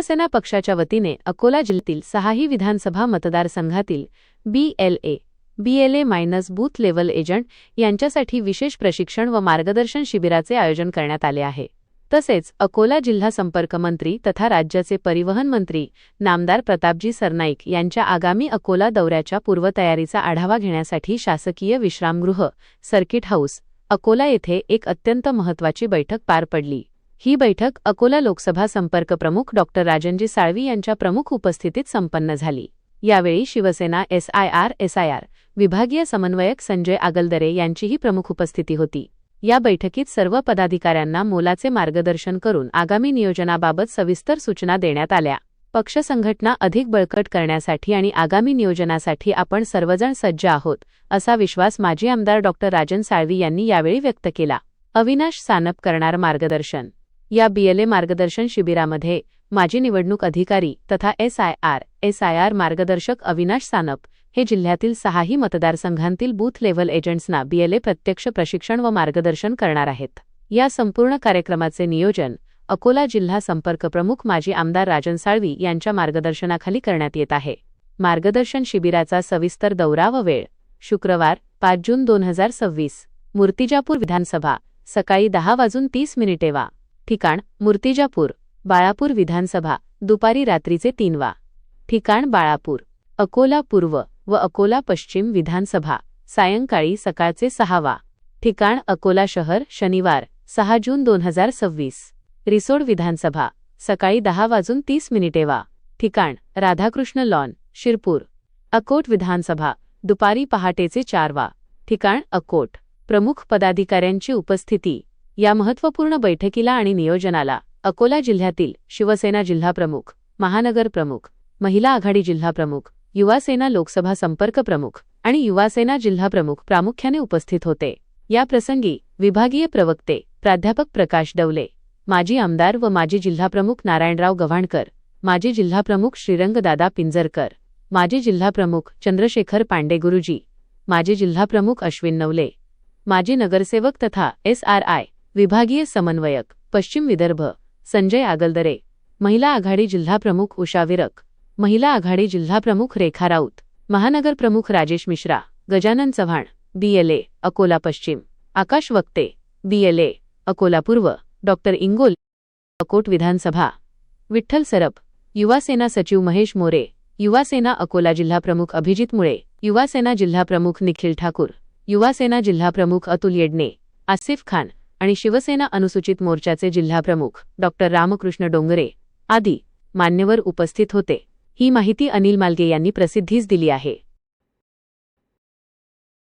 शिवसेना पक्षाच्या वतीने अकोला जिल्ह्यातील 6ही विधानसभा मतदारसंघातील BLA- बूथ लेव्हल एजंट यांच्यासाठी विशेष प्रशिक्षण व मार्गदर्शन शिबिराचे आयोजन करण्यात आले आहे। तसेच अकोला जिल्हा संपर्क मंत्री तथा राज्याचे परिवहन मंत्री नामदार प्रतापजी सरनाईक यांच्या आगामी अकोला दौऱ्याच्या पूर्वतयारीचा आढावा घेण्यासाठी शासकीय विश्रामगृह सर्किट हाऊस अकोला येथे एक अत्यंत महत्त्वाची बैठक पार पडली। ही बैठक अकोला लोकसभा संपर्क प्रमुख डॉ. राजनजी साळवी यांच्या प्रमुख उपस्थितीत संपन्न झाली। यावेळी शिवसेना SIR विभागीय समन्वयक संजय आगलदरे यांचीही प्रमुख उपस्थिती होती। या बैठकीत सर्व पदाधिकाऱ्यांना मोलाचे मार्गदर्शन करून आगामी नियोजनाबाबत सविस्तर सूचना देण्यात आल्या। पक्ष संघटना अधिक बळकट करण्यासाठी आणि आगामी नियोजनासाठी आपण सर्वजण सज्ज आहोत, असा विश्वास माजी आमदार डॉ. राजन साळवी यांनी यावेळी व्यक्त केला। अविनाश सानप करणार मार्गदर्शन। या BLA मार्गदर्शन शिबिरामध्ये माजी निवडणूक अधिकारी तथा SIR मार्गदर्शक अविनाश सानप हे जिल्ह्यातील 6ही मतदारसंघांतील बूथ लेव्हल एजंट्सना BLA प्रत्यक्ष प्रशिक्षण व मार्गदर्शन करणार आहेत। या संपूर्ण कार्यक्रमाचे नियोजन अकोला जिल्हा संपर्क प्रमुख माजी आमदार राजन साळवी यांच्या मार्गदर्शनाखाली करण्यात येत आहे। मार्गदर्शन शिबिराचा सविस्तर दौरा व वेळ शुक्रवार 5 जून 2026 मूर्तिजापूर विधानसभा सकाळी 10:30 वा। ठिकाण मूर्तिजापूर बाळापूर विधानसभा दुपारी रात्रीचे 3 वा। ठिकाण बाळापूर अकोला पूर्व व अकोला पश्चिम विधानसभा सायंकाळी सकाळचे 6 वा। ठिकाण अकोला शहर शनिवार 6 जून 2026 रिसोड विधानसभा सकाळी 10:30 वा। ठिकाण राधाकृष्ण लॉन शिरपूर अकोट विधानसभा दुपारी पहाटेचे 4 वा। ठिकाण अकोट। प्रमुख पदाधिकाऱ्यांची उपस्थिती। या महत्त्वपूर्ण बैठकीला आणि नियोजनाला अकोला जिल्ह्यातील शिवसेना जिल्हा प्रमुख, महानगर प्रमुख, महिला आघाडी जिल्हा प्रमुख, युवासेना लोकसभा संपर्क प्रमुख आणि युवासेना जिल्हा प्रमुख प्रामुख्याने उपस्थित होते। या प्रसंगी विभागीय प्रवक्ते प्राध्यापक प्रकाश डवले, माजी आमदार व माजी जिल्हाप्रमुख नारायणराव गव्हाणकर, माजी जिल्हाप्रमुख श्रीरंगदादा पिंजरकर, माजी जिल्हाप्रमुख चंद्रशेखर पांडे गुरुजी, माजी जिल्हाप्रमुख अश्विन नवले, माजी नगरसेवक तथा SRI विभागीय समन्वयक पश्चिम विदर्भ संजय आगलदरे, महिला आघाडी जिल्हाप्रमुख उषा विरक, महिला आघाडी जिल्हाप्रमुख रेखा राऊत, महानगर प्रमुख राजेश मिश्रा, गजानन चव्हाण, BLA अकोला पश्चिम, आकाश वक्ते, BLA अकोला पूर्व, डॉ. इंगोल, अकोट विधानसभा, विठ्ठल सरप, युवासेना सचिव महेश मोरे, युवासेना अकोला जिल्हाप्रमुख अभिजित मुळे, युवासेना जिल्हाप्रमुख निखिल ठाकूर, युवासेना जिल्हाप्रमुख अतुल येडणे, आसिफ खान आणि शिवसेना अनुसूचित मोर्चाचे जिल्हाप्रमुख डॉ. रामकृष्ण डोंगरे आदी मान्यवर उपस्थित होते। ही माहिती अनिल मालगे यांनी प्रसिद्धीस दिली आहे।